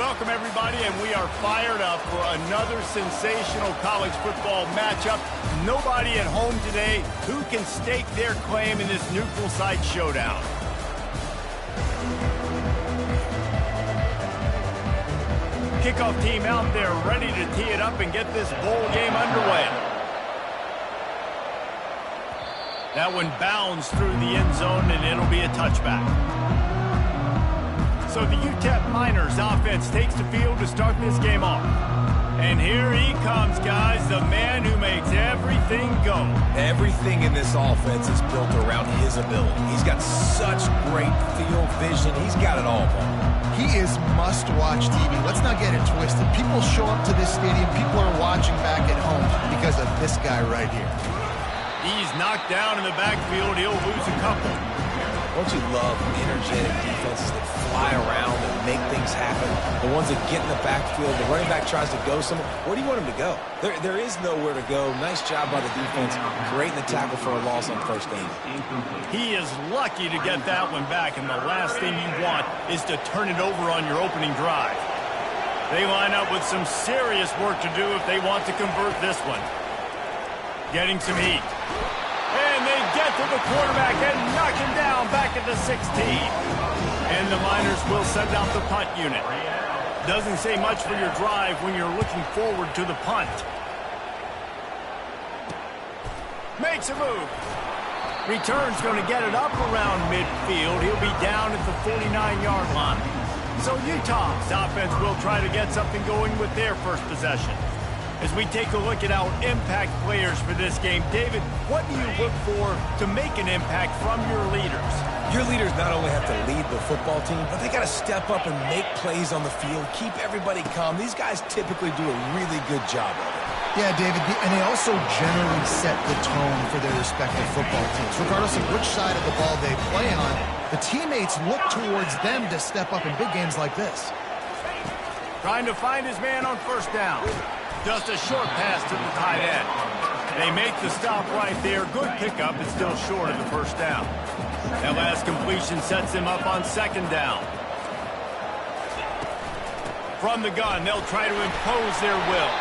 Welcome, everybody, and we are fired up for another sensational college football matchup. Nobody at home today who can stake their claim in this neutral site showdown. Kickoff team out there ready to tee it up and get this bowl game underway. That one bounds through the end zone, and it'll be a touchback. So the UTEP Miners offense takes the field to start this game off. And here he comes, guys, the man who makes everything go. Everything in this offense is built around his ability. He's got such great field vision. He's got it all, man. He is must-watch TV. Let's not get it twisted. People show up to this stadium. People are watching back at home because of this guy right here. He's knocked down in the backfield. He'll lose a couple. Don't you love energetic defenses that fly around and make things happen? The ones that get in the backfield, the running back tries to go somewhere. Where do you want him to go? There is nowhere to go. Nice job by the defense, creating the tackle for a loss on first down. He is lucky to get that one back, and the last thing you want is to turn it over on your opening drive. They line up with some serious work to do if they want to convert this one. Getting some heat. And they get to the quarterback and knock him down back at the 16. And the Miners will send out the punt unit. Doesn't say much for your drive when you're looking forward to the punt. Makes a move. Return's going to get it up around midfield. He'll be down at the 49-yard line. So Utah's offense will try to get something going with their first possession. As we take a look at our impact players for this game, David, what do you look for to make an impact from your leaders? Your leaders not only have to lead the football team, but they got to step up and make plays on the field, keep everybody calm. These guys typically do a really good job of it. Yeah, David, and they also generally set the tone for their respective football teams. Regardless of which side of the ball they play on, the teammates look towards them to step up in big games like this. Trying to find his man on first down. Just a short pass to the tight end. They make the stop right there. Good pickup, but still short of the first down. That last completion sets him up on second down. From the gun, they'll try to impose their will.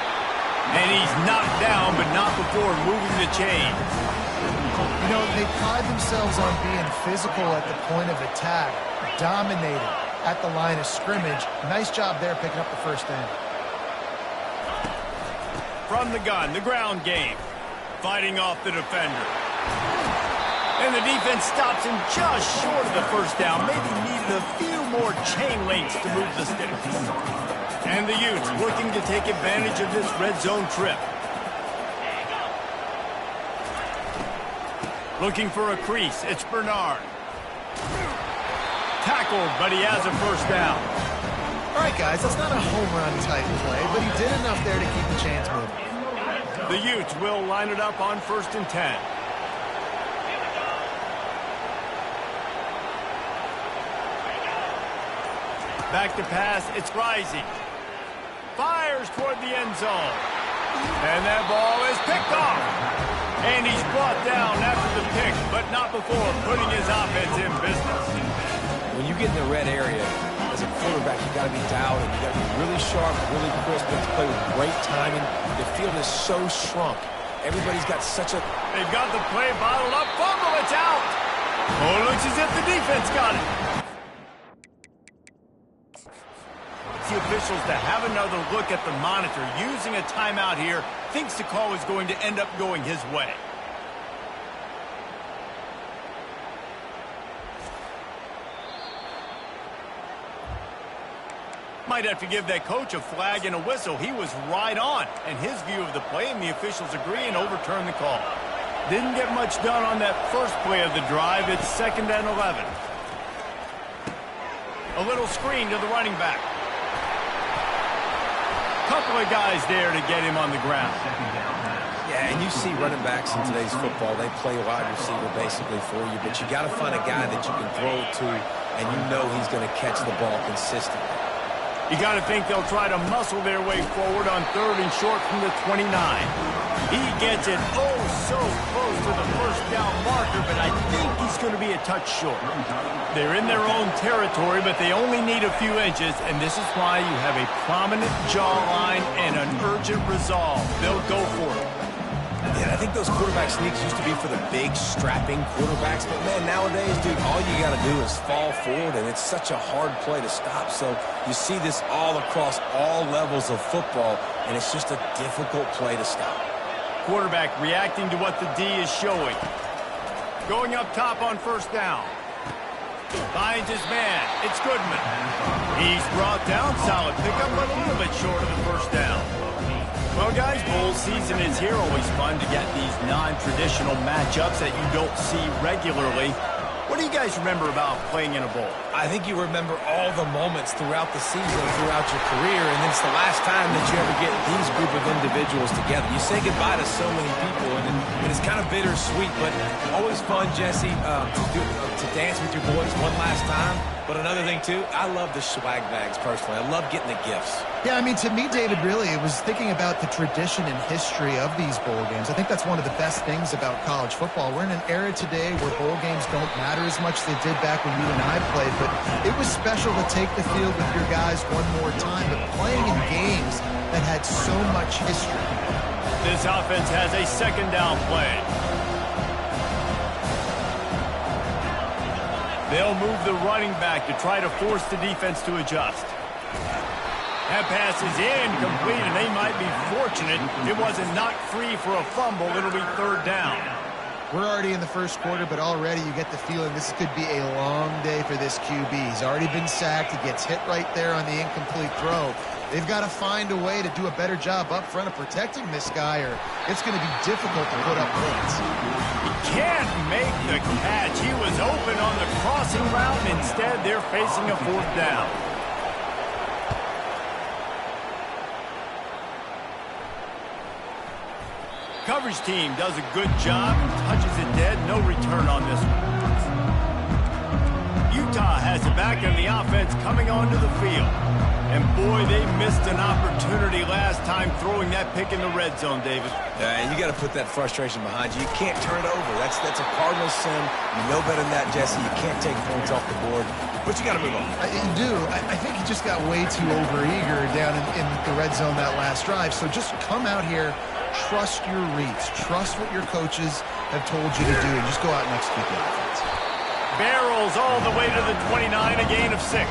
And he's knocked down, but not before moving the chains. You know, they pride themselves on being physical at the point of attack, dominating at the line of scrimmage. Nice job there picking up the first down. From the gun, the ground game. Fighting off the defender. And the defense stops him just short of the first down. Maybe needed a few more chain links to move the sticks. And the Utes looking to take advantage of this red zone trip. Looking for a crease. It's Bernard. Tackled, but he has a first down. All right, guys, that's not a home run type play, but he did enough there to keep the chains moving. The Utes will line it up on 1st and 10. Back to pass, it's Rising. Fires toward the end zone. And that ball is picked off. And he's brought down after the pick, but not before putting his offense in business. When you get in the red area, as a quarterback, you got to be dialed in. You got to be really sharp, really crisp, and to play with great timing. The field is so shrunk. Everybody's got such a... They've got the play bottled up. Fumble, it's out. Oh, it looks as if the defense got it. The officials to have another look at the monitor. Using a timeout here, thinks the call is going to end up going his way. Might have to give that coach a flag and a whistle. He was right on, and his view of the play, and the officials agree and overturn the call. Didn't get much done on that first play of the drive. It's 2nd and 11. A little screen to the running back. Couple of guys there to get him on the ground. Yeah, and you see running backs in today's football, they play wide receiver basically for you, but you got to find a guy that you can throw it to, and you know he's going to catch the ball consistently. You got to think they'll try to muscle their way forward on 3rd and short from the 29. He gets it oh so close to the first down marker, but I think he's going to be a touch short. They're in their own territory, but they only need a few inches, and this is why you have a prominent jawline and an urgent resolve. They'll go for it. Yeah, I think those quarterback sneaks used to be for the big, strapping quarterbacks. But, man, nowadays, dude, all you got to do is fall forward, and it's such a hard play to stop. So you see this all across all levels of football, and it's just a difficult play to stop. Quarterback reacting to what the D is showing. Going up top on 1st down. Finds his man. It's Goodman. He's brought down. Solid pickup, but a little bit short of the 1st down. Well, guys, bowl season is here. Always fun to get these non-traditional matchups that you don't see regularly. What do you guys remember about playing in a bowl? I think you remember all the moments throughout the season, throughout your career, and it's the last time that you ever get these group of individuals together. You say goodbye to so many people, and it's kind of bittersweet, but always fun, Jesse, to dance with your boys one last time. But another thing, too, I love the swag bags, personally. I love getting the gifts. Yeah, I mean, to me, David, really, it was thinking about the tradition and history of these bowl games. I think that's one of the best things about college football. We're in an era today where bowl games don't matter as much as they did back when you and I played, but it was special to take the field with your guys one more time, but playing in games that had so much history. This offense has a 2nd down play. They'll move the running back to try to force the defense to adjust. That pass is incomplete, and they might be fortunate it wasn't knocked free for a fumble. It'll be 3rd down. We're already in the 1st quarter, but already you get the feeling this could be a long day for this QB. He's already been sacked. He gets hit right there on the incomplete throw. They've got to find a way to do a better job up front of protecting this guy, or it's going to be difficult to put up points. Can't make the catch. He was open on the crossing route, and instead they're facing a 4th down. Coverage team does a good job, touches it dead, no return on this one. Utah has it back in the offense coming onto the field. And boy, they missed an opportunity last time throwing that pick in the red zone, David. You got to put that frustration behind you. You can't turn it over. That's a cardinal sin. You know better than that, Jesse. You can't take points off the board, but you got to move on. You do. I think he just got way too overeager down in the red zone that last drive. So just come out here, trust your reads, trust what your coaches have told you to do, and just go out and execute the offense. Barrels all the way to the 29, a gain of 6. I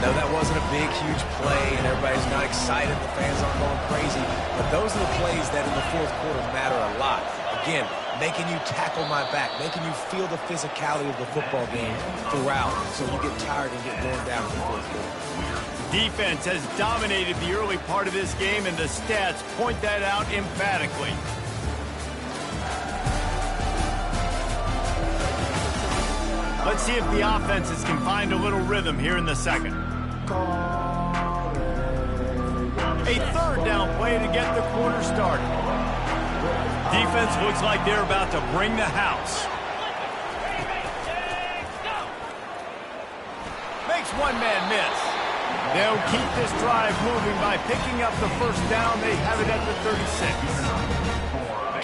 know that wasn't a big, huge play, and everybody's not excited. The fans aren't going crazy. But those are the plays that in the 4th quarter matter a lot. Again, making you tackle my back, making you feel the physicality of the football game throughout, so you get tired and get worn down in the 4th quarter. Defense has dominated the early part of this game, and the stats point that out emphatically. Let's see if the offenses can find a little rhythm here in the 2nd. A 3rd down play to get the quarter started. Defense looks like they're about to bring the house. Makes one man miss. They'll keep this drive moving by picking up the 1st down. They have it at the 36.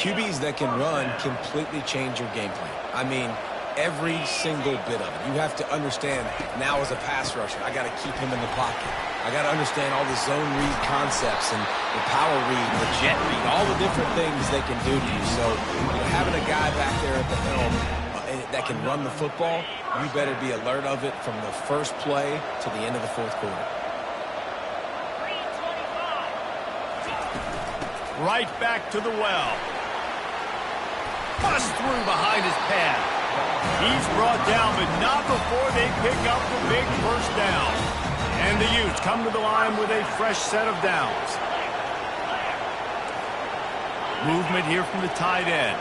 QBs that can run completely change your game plan. I mean, every single bit of it. You have to understand, now as a pass rusher, I got to keep him in the pocket. I got to understand all the zone read concepts and the power read, the jet read, all the different things they can do to you. So, having a guy back there at the helm that can run the football, you better be alert of it from the first play to the end of the 4th quarter. Right back to the well. Bust through behind his pad. He's brought down, but not before they pick up the big 1st down. And the Utes come to the line with a fresh set of downs. Movement here from the tight end.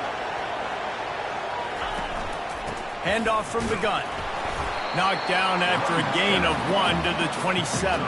Handoff from the gun. Knocked down after a gain of 1 to the 27.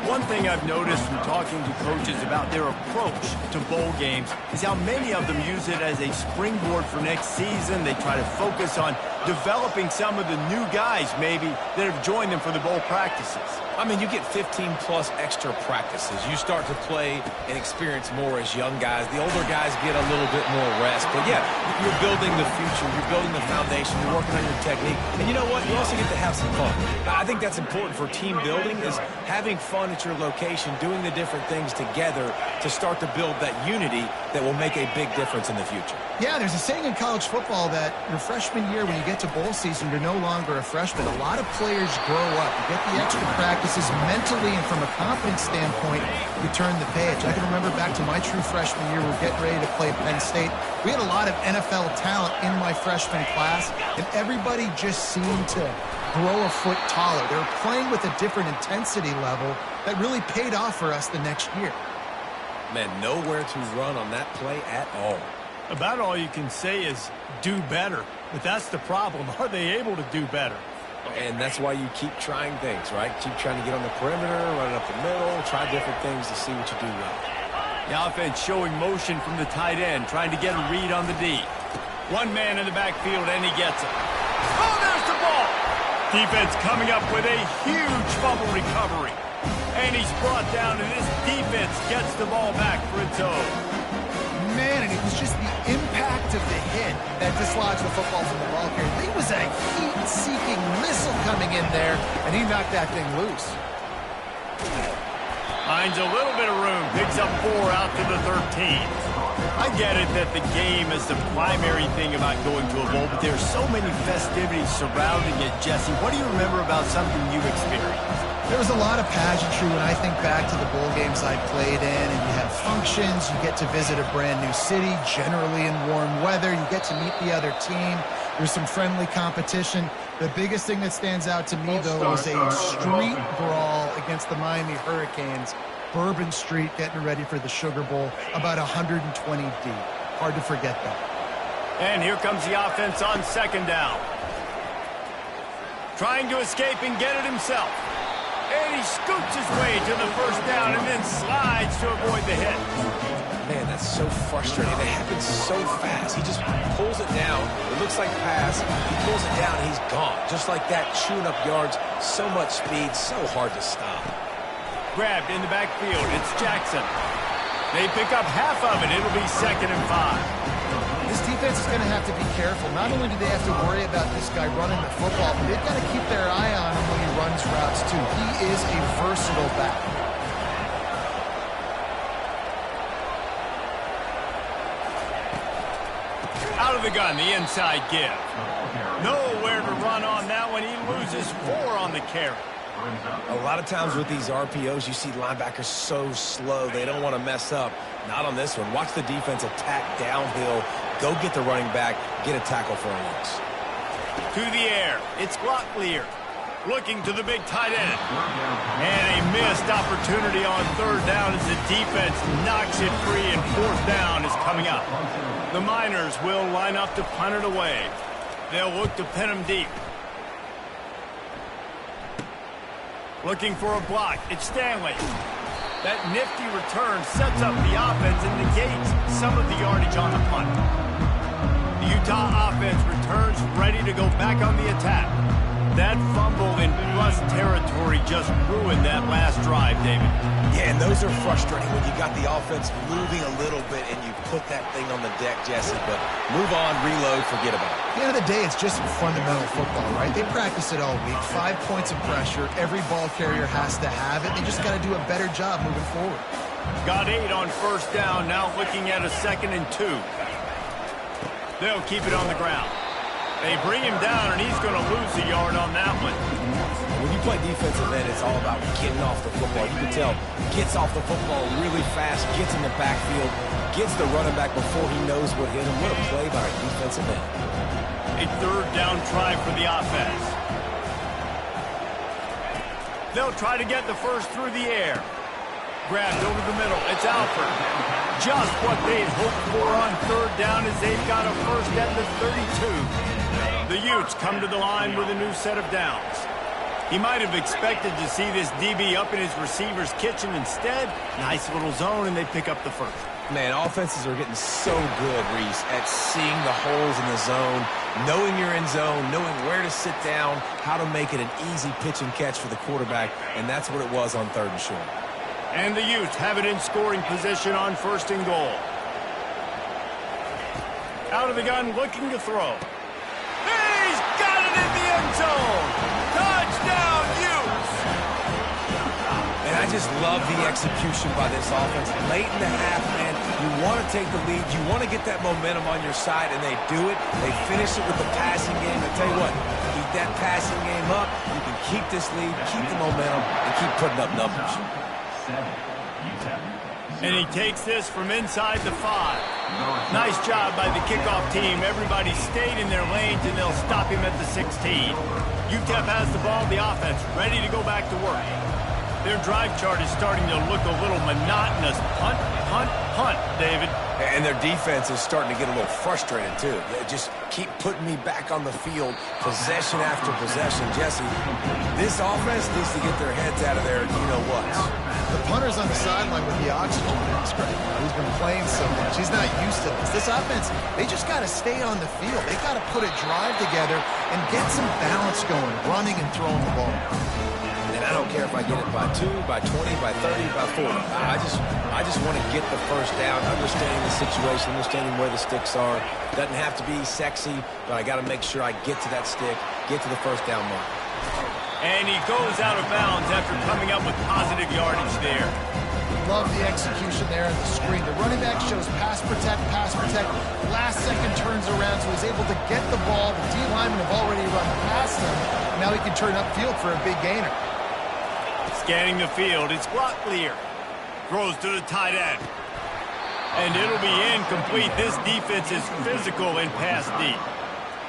One thing I've noticed from talking to coaches about their approach to bowl games is how many of them use it as a springboard for next season. They try to focus on developing some of the new guys maybe that have joined them for the bowl practices. I mean, you get 15-plus extra practices. You start to play and experience more as young guys. The older guys get a little bit more rest. But, yeah, you're building the future. You're building the foundation. You're working on your technique. And you know what? You also get to have some fun. I think that's important for team building is having fun at your location, doing the different things together to start to build that unity that will make a big difference in the future. Yeah, there's a saying in college football that your freshman year, when you get to bowl season, you're no longer a freshman. A lot of players grow up. You get the extra practices mentally, and from a confidence standpoint, you turn the page. I can remember back to my true freshman year, we were getting ready to play Penn State. We had a lot of NFL talent in my freshman class, and everybody just seemed to grow a foot taller. They were playing with a different intensity level that really paid off for us the next year. Man, nowhere to run on that play at all. About all you can say is do better. But that's the problem. Are they able to do better? And that's why you keep trying things, right? Keep trying to get on the perimeter, run it up the middle, try different things to see what you do well. The offense showing motion from the tight end, trying to get a read on the D. One man in the backfield, and he gets it. Oh, there's the ball! Defense coming up with a huge fumble recovery. And he's brought down, and this defense gets the ball back for its own. Man, and it was just the impact of the hit that dislodged the football from the ball carrier. It was a heat-seeking missile coming in there, and he knocked that thing loose. Finds a little bit of room, picks up 4 out to the 13. I get it that the game is the primary thing about going to a bowl, but there's so many festivities surrounding it. Jesse, what do you remember about something you've experienced? There was a lot of pageantry when I think back to the bowl games I played in, and you have functions, you get to visit a brand new city, generally in warm weather, you get to meet the other team, there's some friendly competition. The biggest thing that stands out to me, though, was a street brawl against the Miami Hurricanes, Bourbon Street, getting ready for the Sugar Bowl, about 120 deep. Hard to forget that. And here comes the offense on second down. Trying to escape and get it himself. And he scoots his way to the first down and then slides to avoid the hit. Man, that's so frustrating. It happens so fast. He just pulls it down. It looks like pass. He pulls it down, and he's gone. Just like that, chewing up yards. So much speed, so hard to stop. Grabbed in the backfield. It's Jackson. They pick up half of it. It'll be 2nd and 5. This defense is going to have to be careful. Not only do they have to worry about this guy running the football, but they've got to keep their eye on him when he runs routes, too. He is a versatile back. Out of the gun, the inside give. Nowhere to run on that one. He loses 4 on the carry. A lot of times with these RPOs, you see linebackers so slow. They don't want to mess up. Not on this one. Watch the defense attack downhill. Go get the running back. Get a tackle for a loss. To the air. It's Glocklear. Looking to the big tight end. And a missed opportunity on 3rd down as the defense knocks it free, and 4th down is coming up. The Miners will line up to punt it away. They'll look to pin him deep. Looking for a block. It's Stanley. That nifty return sets up the offense and negates some of the yardage on the punt. The Utah offense returns ready to go back on the attack. That fumble in plus territory just ruined that last drive, David. Yeah, and those are frustrating when you got the offense moving a little bit and you put that thing on the deck, Jesse. But move on, reload, forget about it. At the end of the day, it's just fundamental football, right? They practice it all week. 5 points of pressure. Every ball carrier has to have it. They just got to do a better job moving forward. Got 8 on 1st down. Now looking at a 2nd and 2. They'll keep it on the ground. They bring him down, and he's going to lose a yard on that one. When you play defensive end, it's all about getting off the football. You can tell, gets off the football really fast, gets in the backfield, gets the running back before he knows what hit him. What a play by a defensive end. A 3rd down try for the offense. They'll try to get the first through the air. Grabbed over the middle. It's Alford. Just what they'd hoped for on 3rd down as they've got a first at the 32. The Utes come to the line with a new set of downs. He might have expected to see this DB up in his receiver's kitchen. Instead, nice little zone, and they pick up the first. Man, offenses are getting so good, Reese, at seeing the holes in the zone, knowing you're in zone, knowing where to sit down, how to make it an easy pitch and catch for the quarterback, and that's what it was on 3rd and short. And the Utes have it in scoring position on 1st and goal. Out of the gun, looking to throw. He's got it in the end zone! Touchdown, Utes! And I just love the execution by this offense. Late in the half, man, you want to take the lead. You want to get that momentum on your side, and they do it. They finish it with the passing game. I tell you what, keep that passing game up. You can keep this lead, keep the momentum, and keep putting up numbers. And he takes this from inside the 5. Nice job by the kickoff team. Everybody stayed in their lanes, and they'll stop him at the 16. UTEP has the ball, the offense, ready to go back to work. Their drive chart is starting to look a little monotonous. Punt, punt, punt, David. And their defense is starting to get a little frustrated, too. They just keep putting me back on the field, possession after possession. Jesse, this offense needs to get their heads out of their you-know-whats. The punter's on the sideline with the oxygen mask right now. He's been playing so much. He's not used to this. This offense, they just got to stay on the field. They got to put a drive together and get some balance going, running and throwing the ball. And I don't care if I get it by 2, by 20, by 30, by 40. I just want to get the first down, understanding the situation, understanding where the sticks are. Doesn't have to be sexy, but I got to make sure I get to that stick, get to the first down mark. And he goes out of bounds after coming up with positive yardage there. Love the execution there on the screen. The running back shows pass protect, pass protect. Last second turns around, so he's able to get the ball. The D linemen have already run past him. Now he can turn upfield for a big gainer. Scanning the field, it's Clear. Throws to the tight end. And it'll be incomplete. This defense is physical in pass deep.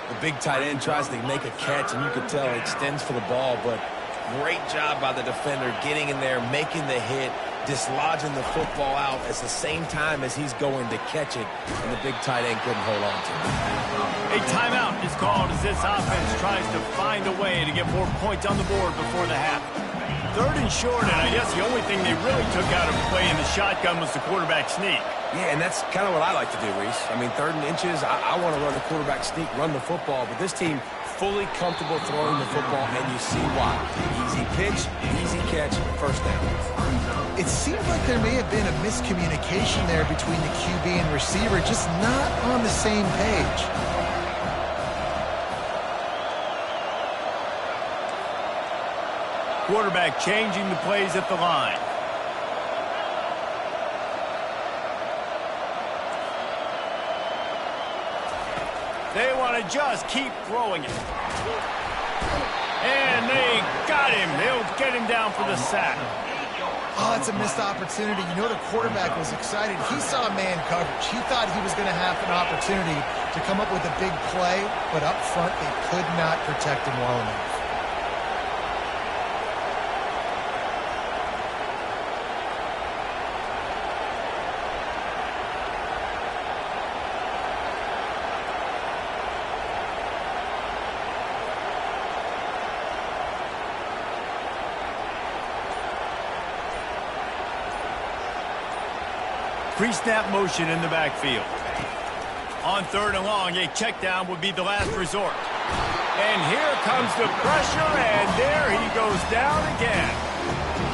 The big tight end tries to make a catch, and you can tell it extends for the ball, but great job by the defender getting in there, making the hit, dislodging the football out at the same time as he's going to catch it, and the big tight end couldn't hold on to it. A timeout is called as this offense tries to find a way to get more points on the board before the half. 3rd and short, and I guess the only thing they really took out of playing the shotgun was the quarterback sneak. Yeah, and that's kind of what I like to do, Reese. I mean, 3rd and inches, I want to run the quarterback sneak, run the football, but this team fully comfortable throwing the football, and you see why. Easy pitch, easy catch, first down. It seemed like there may have been a miscommunication there between the QB and receiver, just not on the same page. Quarterback changing the plays at the line. They want to just keep throwing it. And they got him. They'll get him down for the sack. Oh, that's a missed opportunity. You know the quarterback was excited. He saw man coverage. He thought he was going to have an opportunity to come up with a big play, but up front they could not protect him well enough. Pre-snap motion in the backfield. On 3rd and long, a check down would be the last resort. And here comes the pressure, and there he goes down again.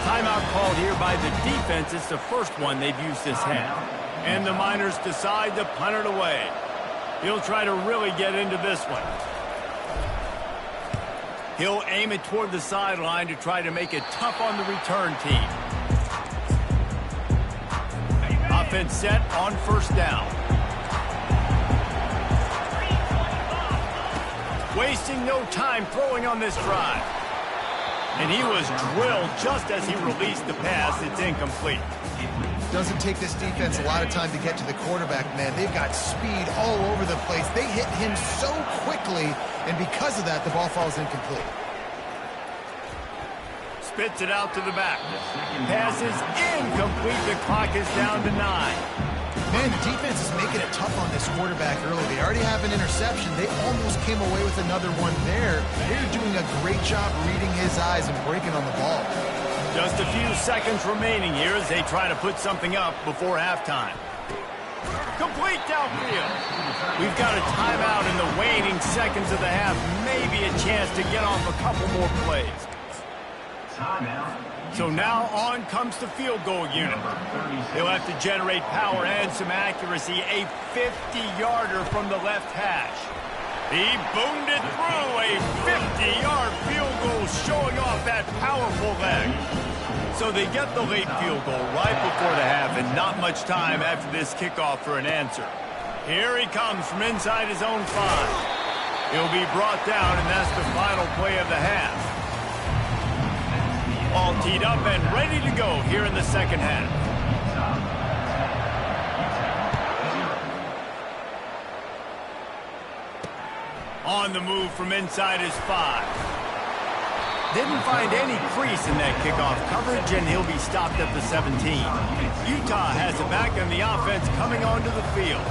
Timeout called here by the defense. It's the first one they've used this half. And the Miners decide to punt it away. He'll try to really get into this one. He'll aim it toward the sideline to try to make it tough on the return team. Offense set on 1st down. Wasting no time throwing on this drive. And he was drilled just as he released the pass. It's incomplete. Doesn't take this defense a lot of time to get to the quarterback, man. They've got speed all over the place. They hit him so quickly, and because of that, the ball falls incomplete. Spits it out to the back. Pass is incomplete. The clock is down to 9. Man, the defense is making it tough on this quarterback early. They already have an interception. They almost came away with another one there. They're doing a great job reading his eyes and breaking on the ball. Just a few seconds remaining here as they try to put something up before halftime. Complete downfield. We've got a timeout in the waning seconds of the half. Maybe a chance to get off a couple more plays. So now on comes the field goal unit. They'll have to generate power and some accuracy. A 50-yarder from the left hash. He boomed it through. A 50-yard field goal showing off that powerful leg. So they get the late field goal right before the half and not much time after this kickoff for an answer. Here he comes from inside his own 5. He'll be brought down, and that's the final play of the half. All teed up and ready to go here in the second half. On the move from inside his 5. Didn't find any crease in that kickoff coverage, and he'll be stopped at the 17. Utah has it back on the offense coming onto the field.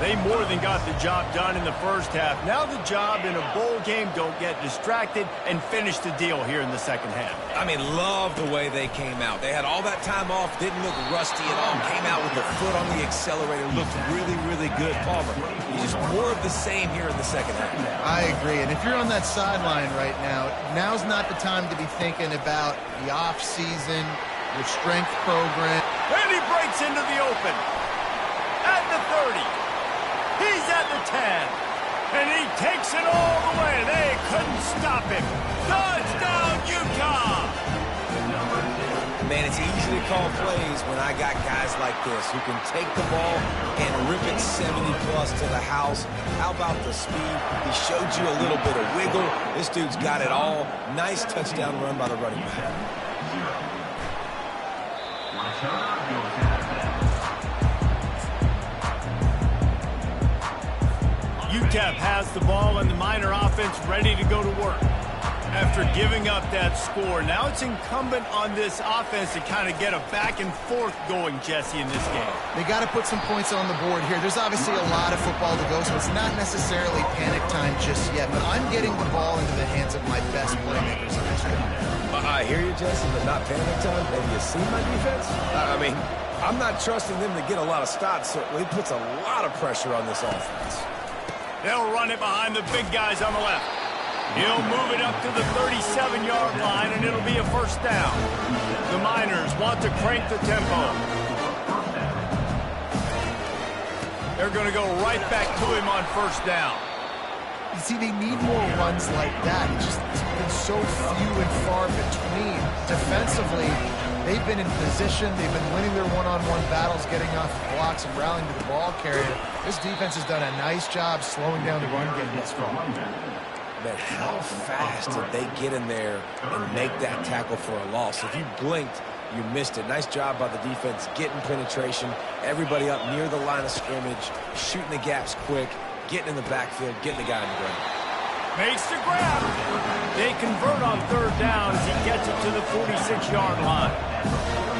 They more than got the job done in the first half. Now the job in a bowl game, don't get distracted and finish the deal here in the second half. I mean, love the way they came out. They had all that time off, didn't look rusty at all. Came out with the foot on the accelerator, looked really, really good. Palmer, just more of the same here in the second half. I agree, and if you're on that sideline right now, now's not the time to be thinking about the off-season, your strength program. And he breaks into the open. At the 30. He's at the 10. And he takes it all the way. They couldn't stop him. Touchdown, Utah! Man, it's easy to call plays when I got guys like this who can take the ball and rip it 70-plus to the house. How about the speed? He showed you a little bit of wiggle. This dude's got it all. Nice touchdown run by the running back. UTEP has the ball and the Miner offense ready to go to work. After giving up that score, now it's incumbent on this offense to kind of get a back and forth going, Jesse, in this game. They got to put some points on the board here. There's obviously a lot of football to go, so it's not necessarily panic time just yet, but I'm getting the ball into the hands of my best playmakers in this game. I hear you, Jesse, but not panic time. Have you seen my defense? I mean, I'm not trusting them to get a lot of stops, so it puts a lot of pressure on this offense. They'll run it behind the big guys on the left. He'll move it up to the 37-yard line, and it'll be a first down. The Miners want to crank the tempo. They're going to go right back to him on first down. You see, they need more runs like that. It's been so few and far between. Defensively, they've been in position. They've been winning their one-on-one battles, getting off the blocks and rallying to the ball carrier. This defense has done a nice job slowing down the run game this far. But how fast did they get in there and make that tackle for a loss? If you blinked, you missed it. Nice job by the defense getting penetration. Everybody up near the line of scrimmage, shooting the gaps quick, getting in the backfield, getting the guy in the ground. Makes the grab. They convert on third down as he gets it to the 46-yard line.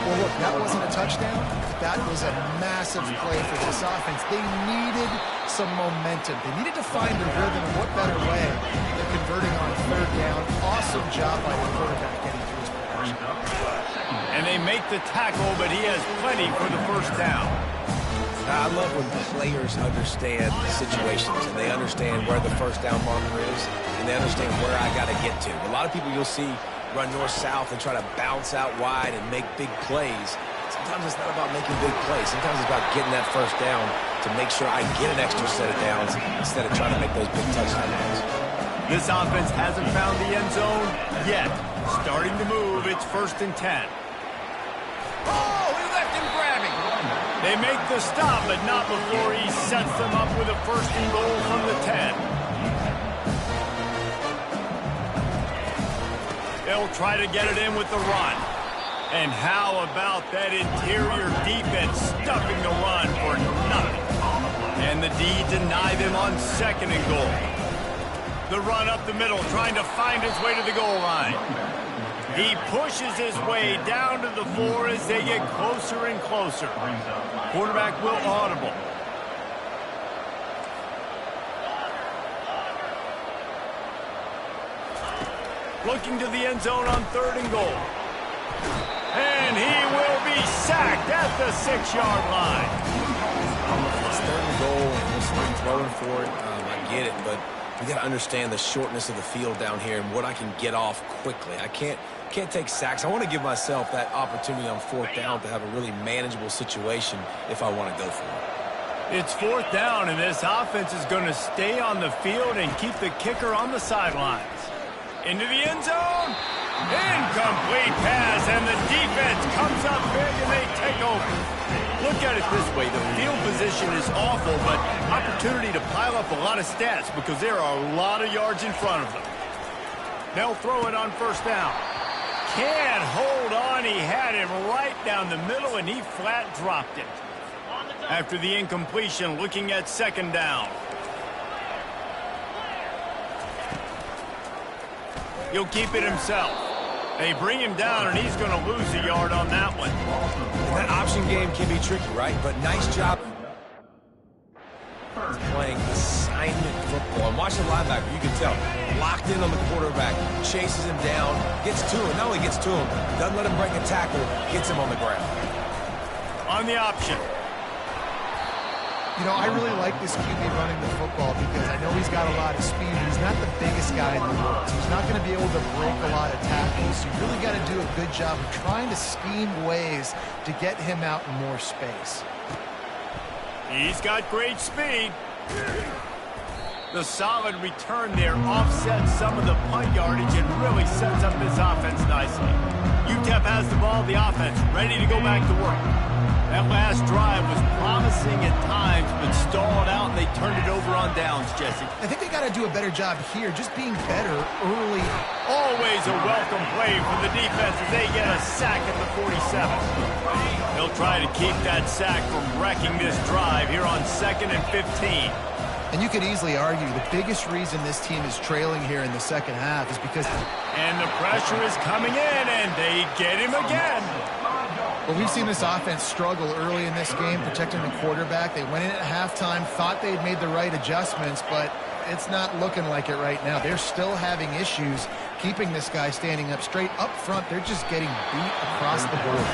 Well, look, that wasn't a touchdown. That was a massive play for this offense. They needed some momentum. They needed to find a rhythm, and what better way than converting on third down. Awesome job by the quarterback getting through his progression. And they make the tackle, but he has plenty for the first down. I love when players understand situations and they understand where the first down marker is and they understand where I got to get to. A lot of people you'll see run north-south and try to bounce out wide and make big plays. Sometimes it's not about making big plays. Sometimes it's about getting that first down to make sure I get an extra set of downs instead of trying to make those big touchdowns. This offense hasn't found the end zone yet. Starting to move, it's 1st and 10. Oh, he left him grabbing. They make the stop, but not before he sets them up with a 1st and goal from the 10. They'll try to get it in with the run. And how about that interior defense stuffing the run for nothing? And the D deny them on 2nd and goal. The run up the middle, trying to find his way to the goal line. He pushes his way down to the 4 as they get closer and closer. Quarterback will audible. Looking to the end zone on 3rd and goal. And he will be sacked at the 6-yard line. It's 3rd goal and we'll start throwing for it. I get it, but we got to understand the shortness of the field down here and what I can get off quickly. I can't take sacks. I want to give myself that opportunity on fourth down to have a really manageable situation if I want to go for it. It's fourth down, and this offense is going to stay on the field and keep the kicker on the sidelines. Into the end zone. Incomplete pass, and the defense comes up big, and they take over. Look at it this way. The field position is awful, but opportunity to pile up a lot of stats because there are a lot of yards in front of them. They'll throw it on first down. Can't hold on. He had him right down the middle, and he flat dropped it. After the incompletion, looking at second down. He'll keep it himself. They bring him down, and he's going to lose a yard on that one. That option game can be tricky, right? But nice job playing assignment football. And watch the linebacker, you can tell. Locked in on the quarterback, chases him down, gets to him. Not only gets to him, doesn't let him break a tackle, gets him on the ground. On the option. You know, I really like this QB running the football because I know he's got a lot of speed. He's not the biggest guy in the world, so he's not going to be able to break a lot of tackles. You really got to do a good job of trying to scheme ways to get him out in more space. He's got great speed. The solid return there offsets some of the punt yardage and really sets up this offense nicely. UTEP has the ball, the offense ready to go back to work. That last drive was promising at times, but stalled out, and they turned it over on downs, Jesse. I think they got to do a better job here, just being better early. Always a welcome play for the defense as they get a sack at the 47. They'll try to keep that sack from wrecking this drive here on 2nd and 15. And you could easily argue the biggest reason this team is trailing here in the second half is because... And the pressure is coming in, and they get him again. Well, we've seen this offense struggle early in this game, protecting the quarterback. They went in at halftime, thought they'd made the right adjustments, but it's not looking like it right now. They're still having issues keeping this guy standing up straight. Up front, they're just getting beat across the board.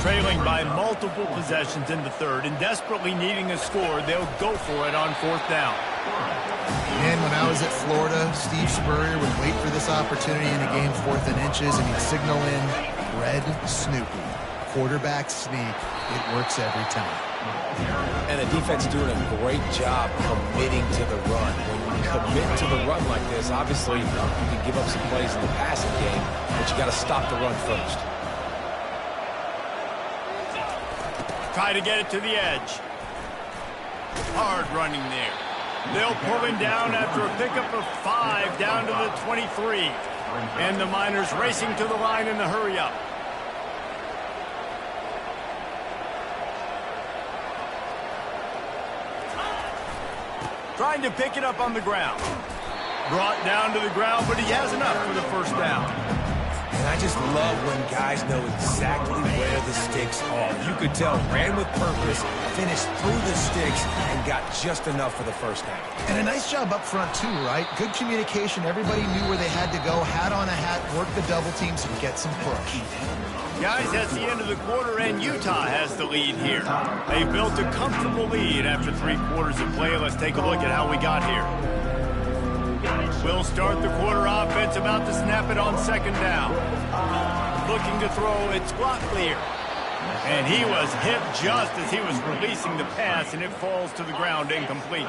Trailing by multiple possessions in the third and desperately needing a score, they'll go for it on fourth down. And when I was at Florida, Steve Spurrier would wait for this opportunity in a game 4th and inches, and he'd signal in Red Snoopy. Quarterback sneak. It works every time. And the defense doing a great job committing to the run. When you commit to the run like this, obviously you can give up some plays in the passing game, but you got to stop the run first. Try to get it to the edge. Hard running there. They'll pull him down after a pickup of 5 down to the 23. And the Miners racing to the line in the hurry-up. Trying to pick it up on the ground. Brought down to the ground, but he has enough for the first down. And I just love when guys know exactly where the sticks are. You could tell, ran with purpose, finished through the sticks, and got just enough for the first down. And a nice job up front, too, right? Good communication. Everybody knew where they had to go, hat on a hat, work the double teams, and get some push. Guys, that's the end of the quarter, and Utah has the lead here. They built a comfortable lead after 3 quarters of play. Let's take a look at how we got here. We'll start the quarter offense, about to snap it on second down. Looking to throw, it's blocked clear. And he was hit just as he was releasing the pass, and it falls to the ground incomplete.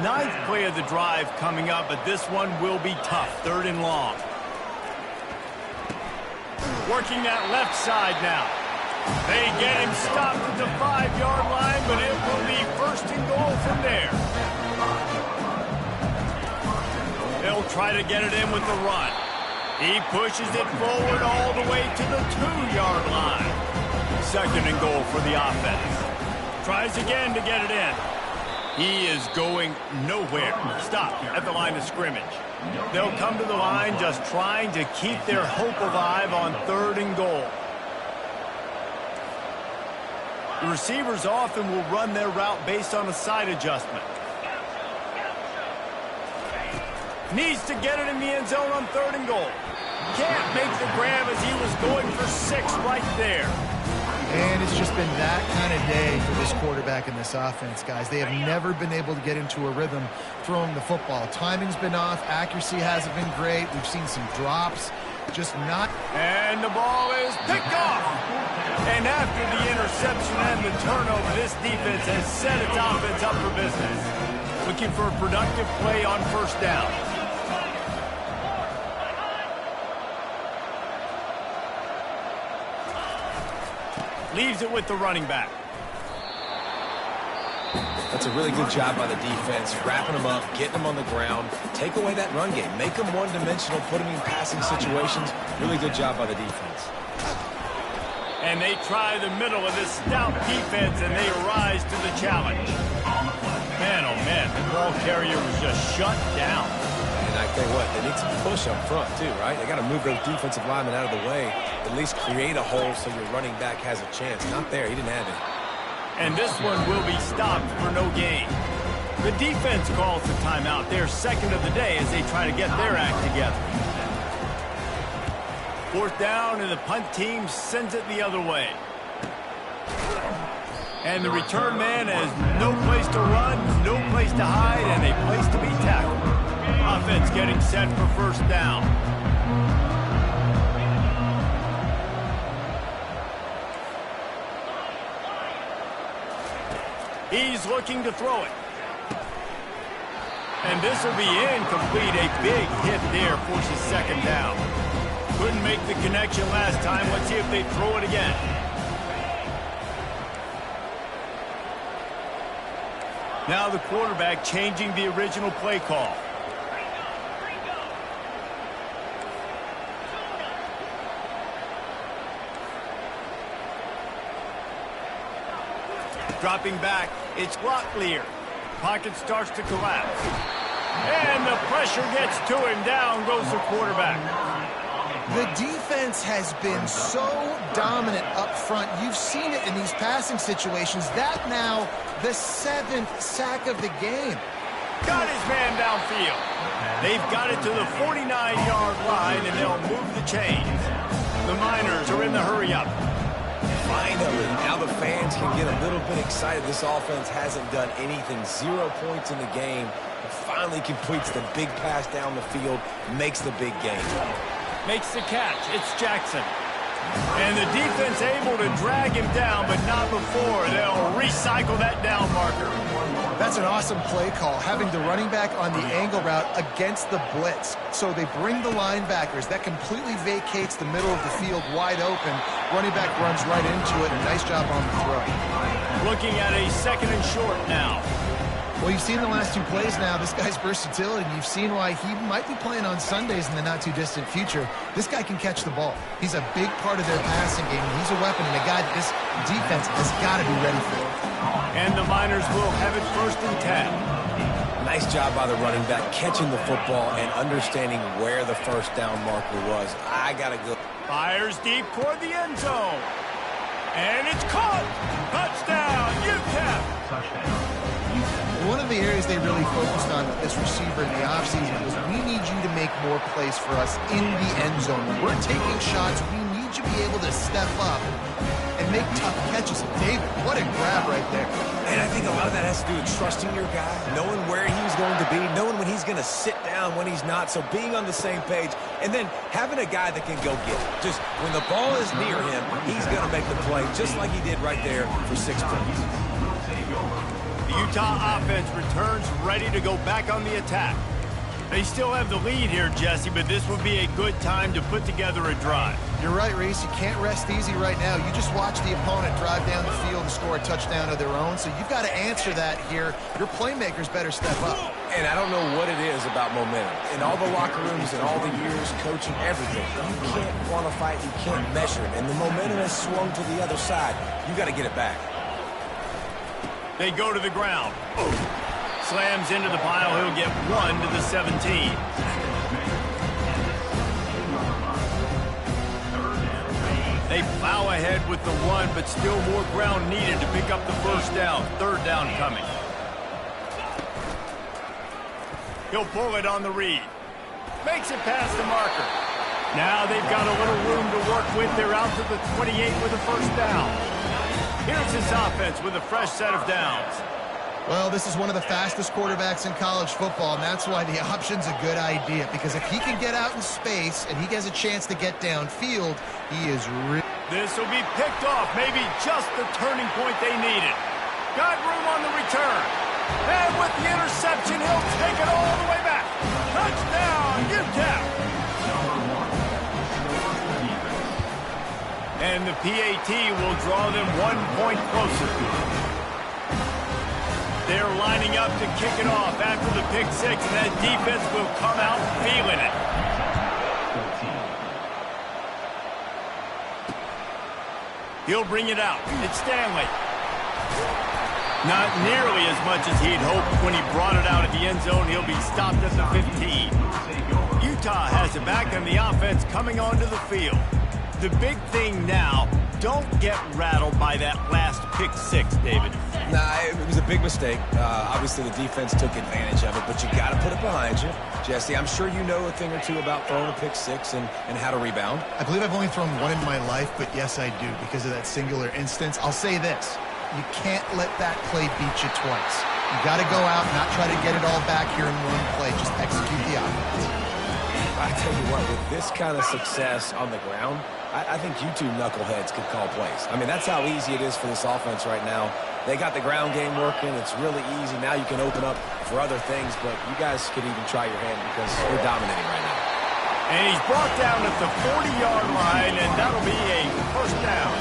9th play of the drive coming up, but this one will be tough. 3rd and long. Working that left side now. They get him stopped at the 5-yard line, but it will be 1st and goal from there. They'll try to get it in with the run. He pushes it forward all the way to the 2-yard line. 2nd and goal for the offense. Tries again to get it in. He is going nowhere. Stop at the line of scrimmage. They'll come to the line just trying to keep their hope alive on 3rd and goal. The receivers often will run their route based on a side adjustment. Needs to get it in the end zone on 3rd and goal. Can't make the grab as he was going for 6 right there. And it's just been that kind of day for this quarterback and this offense, guys. They have never been able to get into a rhythm throwing the football. Timing's been off. Accuracy hasn't been great. We've seen some drops. Just not. And the ball is picked off. And after the interception and the turnover, this defense has set its offense up for business. Looking for a productive play on first down. Leaves it with the running back. That's a really good job by the defense, wrapping them up, getting them on the ground, take away that run game, make them one-dimensional, put them in passing situations. Really good job by the defense. And they try the middle of this stout defense, and they rise to the challenge. Man, oh man, the ball carrier was just shut down. And I tell you what, they need some push up front too, right? They got to move those defensive linemen out of the way, at least create a hole so your running back has a chance. Not there, he didn't have it. And this one will be stopped for no gain. The defense calls the timeout, their second of the day, as they try to get their act together. Fourth down, and the punt team sends it the other way. And the return man has no place to run, no place to hide, and a place to be tackled. Offense getting set for first down. He's looking to throw it. And this will be incomplete. A big hit there forces second down. Couldn't make the connection last time. Let's see if they throw it again. Now the quarterback changing the original play call. Dropping back, it's Locklear. Pocket starts to collapse. And the pressure gets to him. Down goes the quarterback. The defense has been so dominant up front. You've seen it in these passing situations. That now the 7th sack of the game. Got his man downfield. They've got it to the 49-yard line, and they'll move the chains. The Miners are in the hurry-up. Finally, now the fans can get a little bit excited. This offense hasn't done anything. 0 points in the game. Finally completes the big pass down the field, makes the big game. Makes the catch. It's Jackson. And the defense able to drag him down, but not before. They'll recycle that down marker. That's an awesome play call, having the running back on the angle route against the blitz. So they bring the linebackers. That completely vacates the middle of the field wide open. Running back runs right into it. A nice job on the throw. Looking at a second and short now. Well, you've seen the last 2 plays now. This guy's versatility. You've seen why he might be playing on Sundays in the not-too-distant future. This guy can catch the ball. He's a big part of their passing game. He's a weapon and a guy that this defense has got to be ready for. And the Miners will have it 1st and 10. Nice job by the running back, catching the football and understanding where the first down marker was. I got to go. Fires deep toward the end zone. And it's caught. Touchdown, UTEP. One of the areas they really focused on with this receiver in the offseason was we need you to make more plays for us in the end zone. When we're taking shots, we need you to be able to step up and make tough catches. David, what a grab right there. And I think a lot of that has to do with trusting your guy, knowing where he's going to be, knowing when he's going to sit down, when he's not, so being on the same page, and then having a guy that can go get it. Just when the ball is near him, he's going to make the play, just like he did right there for 6 points. The Utah offense returns ready to go back on the attack. They still have the lead here, Jesse, but this would be a good time to put together a drive. You're right, Reese. You can't rest easy right now. You just watch the opponent drive down the field and score a touchdown of their own, so you've got to answer that here. Your playmakers better step up. And I don't know what it is about momentum. In all the locker rooms and all the years coaching everything, you can't quantify it, you can't measure it. And the momentum has swung to the other side. You got to get it back. They go to the ground. Slams into the pile. He'll get 1 to the 17. They plow ahead with the run, but still more ground needed to pick up the first down. 3rd down coming. He'll pull it on the read. Makes it past the marker. Now they've got a little room to work with. They're out to the 28 with the first down. Here's his offense with a fresh set of downs. Well, this is one of the fastest quarterbacks in college football, and that's why the option's a good idea. Because if he can get out in space and he has a chance to get downfield, he is really... This will be picked off, maybe just the turning point they needed. Got room on the return. And with the interception, he'll take it all the way back. Touchdown, UTEP. And the PAT will draw them 1 point closer. They're lining up to kick it off after the pick six, and that defense will come out feeling it. He'll bring it out. It's Stanley. Not nearly as much as he'd hoped when he brought it out at the end zone. He'll be stopped at the 15. Utah has it back, and the offense coming onto the field. The big thing now, don't get rattled by that last pick six, David. Nah, it was a big mistake. Obviously, the defense took advantage of it, but you got to put it behind you. Jesse, I'm sure you know a thing or two about throwing a pick six and how to rebound. I believe I've only thrown one in my life, but yes, I do, because of that singular instance. I'll say this. You can't let that play beat you twice. You got to go out and not try to get it all back here in one play. Just execute the offense. I tell you what, with this kind of success on the ground, I think you two knuckleheads could call plays. I mean, that's how easy it is for this offense right now. They got the ground game working. It's really easy. Now you can open up for other things, but you guys could even try your hand because we're dominating right now. And he's brought down at the 40-yard line, and that'll be a first down.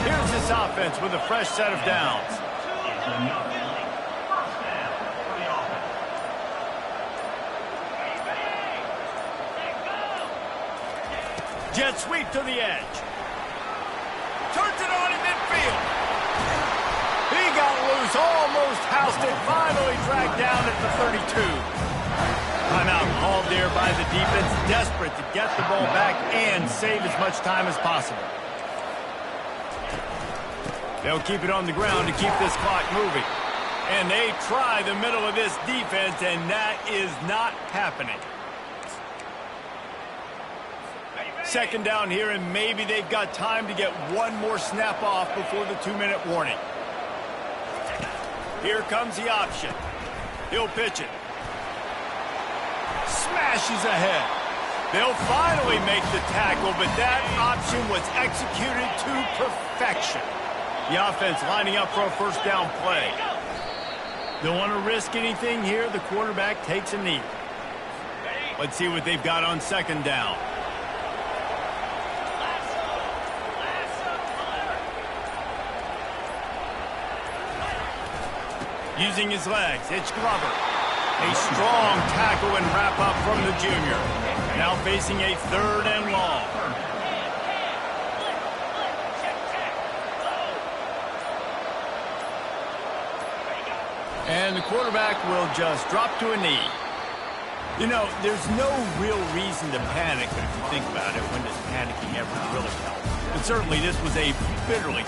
Here's his offense with a fresh set of downs. Jet sweep to the edge. Turns it on in midfield. He got loose, almost housed it, finally dragged down at the 32. Timeout called there by the defense, desperate to get the ball back and save as much time as possible. They'll keep it on the ground to keep this clock moving. And they try the middle of this defense, and that is not happening. Second down here, and maybe they've got time to get one more snap off before the 2-minute warning. Here comes the option. He'll pitch it. Smashes ahead. They'll finally make the tackle, but that option was executed to perfection. The offense lining up for a first down play. Don't want to risk anything here. The quarterback takes a knee. Let's see what they've got on second down. Using his legs, it's Glover. A strong tackle and wrap up from the junior. Now facing a third and long. And the quarterback will just drop to a knee. You know, there's no real reason to panic, but if you think about it, when does panicking ever really help? But certainly this was a bitterly